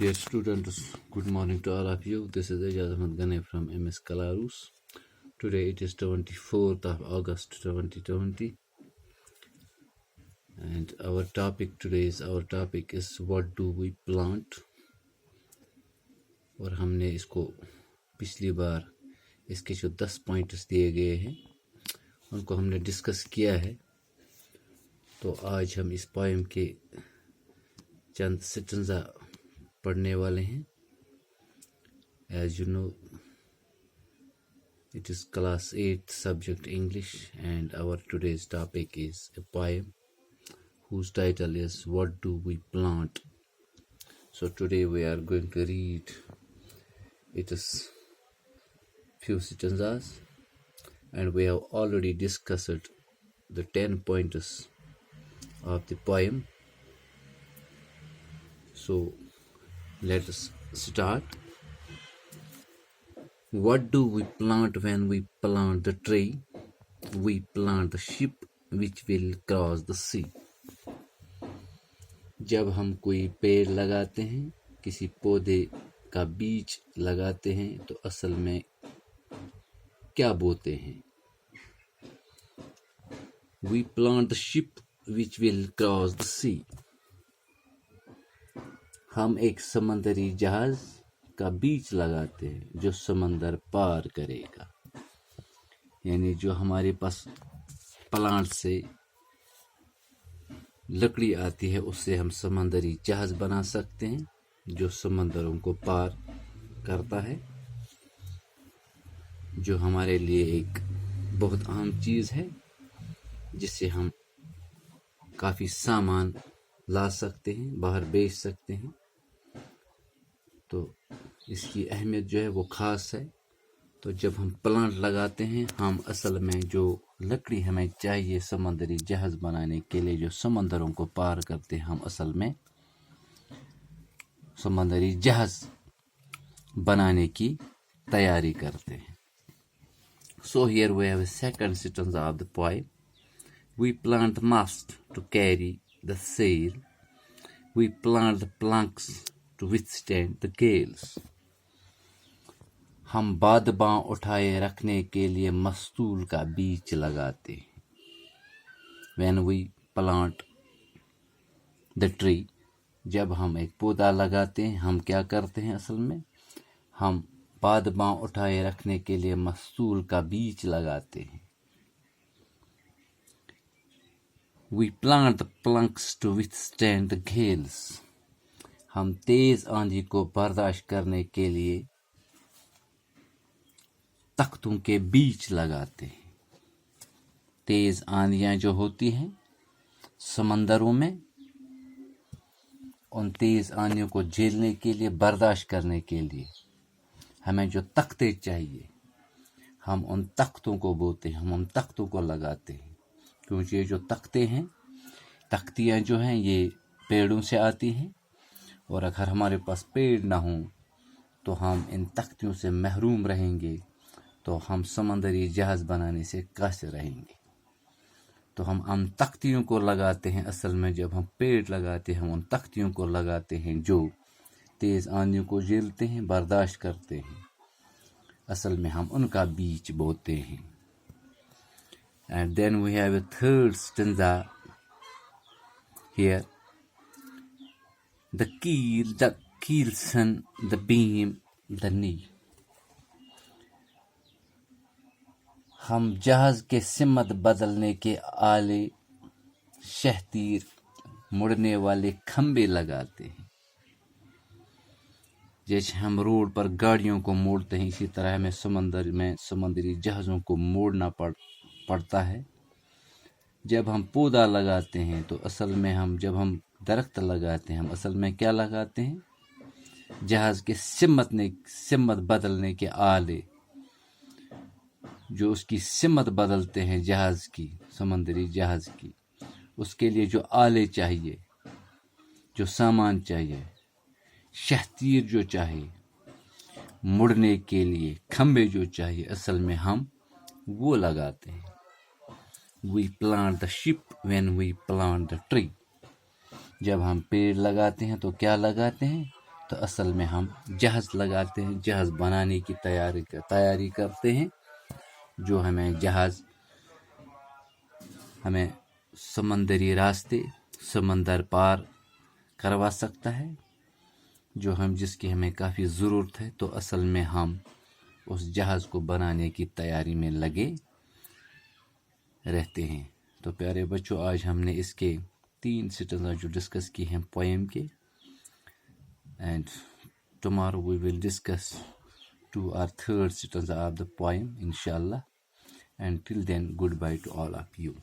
Dear students, good morning to all of you. This is Ejaz Ahmed Ghane from MS Kalarus. Today it is 24th of August 2020 and our topic is what do we plant. اور ہم نے اس کو پچھلی بار اس کے جو 10 points دیے گئے ہیں ان کو ہم نے ڈسکس کیا ہے. تو آج ہم اس پوئم کے چند سٹنزا پڑھنے والے ہیں. As you know, it is class 8 subject English and our today's topic is a poem whose title is What Do We Plant? So today we are going to read it is few stanzas and we have already discussed the 10 pointers of the poem. So let us start. What do we plant when we plant the tree? We plant the ship which will cross the sea. جب ہم کوئی پیڑ لگاتے ہیں، کسی پودے کا بیج لگاتے ہیں تو اصل میں کیا بوتے ہیں؟ We plant the ship which will cross the sea. ہم ایک سمندری جہاز کا بیج لگاتے ہیں جو سمندر پار کرے گا. یعنی جو ہمارے پاس پلانٹ سے لکڑی آتی ہے اس سے ہم سمندری جہاز بنا سکتے ہیں جو سمندروں کو پار کرتا ہے، جو ہمارے لیے ایک بہت اہم چیز ہے جس سے ہم کافی سامان لا سکتے ہیں، باہر بیچ سکتے ہیں. تو اس کی اہمیت جو ہے وہ خاص ہے. تو جب ہم پلانٹ لگاتے ہیں ہم اصل میں جو لکڑی ہمیں چاہیے سمندری جہاز بنانے کے لیے جو سمندروں کو پار کرتے ہیں، ہم اصل میں سمندری جہاز بنانے کی تیاری کرتے ہیں. So here we have a second stanza of the poem. We plant the mast to carry the sail. We plant the planks to withstand the gales. ہم بادباں اٹھائے رکھنے کے لیے مستول کا بیج لگاتے ہیں. When we plant the tree, جب ہم ایک پودا لگاتے ہیں ہم کیا کرتے ہیں؟ اصل میں ہم بادباں اٹھائے رکھنے کے لیے مستول کا بیج لگاتے ہیں. We plant the planks to withstand the gales. ہم تیز آندھی کو برداشت کرنے کے لیے تختوں کے بیج لگاتے ہیں. تیز آندیاں جو ہوتی ہیں سمندروں میں، ان تیز آندیوں کو جھیلنے کے لیے، برداشت کرنے کے لیے ہمیں جو تختے چاہیے ہم ان تختوں کو بوتے ہیں، ہم ان تختوں کو لگاتے ہیں. کیونکہ یہ جو تختے ہیں، تختیاں جو ہیں یہ پیڑوں سے آتی ہیں اور اگر ہمارے پاس پیڑ نہ ہوں تو ہم ان تختیوں سے محروم رہیں گے، تو ہم سمندری جہاز بنانے سے قاصر رہیں گے. تو ہم ان تختیوں کو لگاتے ہیں. اصل میں جب ہم پیڑ لگاتے ہیں ہم ان تختیوں کو لگاتے ہیں جو تیز آندھیوں کو جھیلتے ہیں، برداشت کرتے ہیں. اصل میں ہم ان کا بیج بوتے ہیں. And then we have a third stanza here. The keel, the keelson, the beam, the knee. ہم جہاز کے سمت بدلنے کے آلے، شہتیر، مڑنے والے کھمبے لگاتے ہیں. جیسے ہم روڈ پر گاڑیوں کو موڑتے ہیں اسی طرح ہمیں سمندر میں سمندری جہازوں کو موڑنا پڑتا ہے. جب ہم پودا لگاتے ہیں تو اصل میں جب ہم درخت لگاتے ہیں ہم اصل میں کیا لگاتے ہیں؟ جہاز کے سمت بدلنے کے آلے، جو اس کی سمت بدلتے ہیں جہاز کی، سمندری جہاز کی. اس کے لیے جو آلے چاہیے، جو سامان چاہیے، شہتیر جو چاہیے، مڑنے کے لیے کھمبے جو چاہیے، اصل میں ہم وہ لگاتے ہیں. We plant the ship when we plant the tree. جب ہم پیڑ لگاتے ہیں تو کیا لگاتے ہیں؟ تو اصل میں ہم جہاز لگاتے ہیں، جہاز بنانے کی تیاری کرتے ہیں، جو ہمیں جہاز ہمیں سمندری راستے سمندر پار کروا سکتا ہے، جس کی ہمیں کافی ضرورت ہے۔ تو اصل میں ہم اس جہاز کو بنانے کی تیاری میں لگے رہتے ہیں۔ تو پیارے بچوں، آج ہم نے اس کے 3 سٹنز جو ڈسکس کی ہیں پوئم کے، and tomorrow we will discuss 2 or 3rd stanza of the poem inshallah, and till then goodbye to all of you.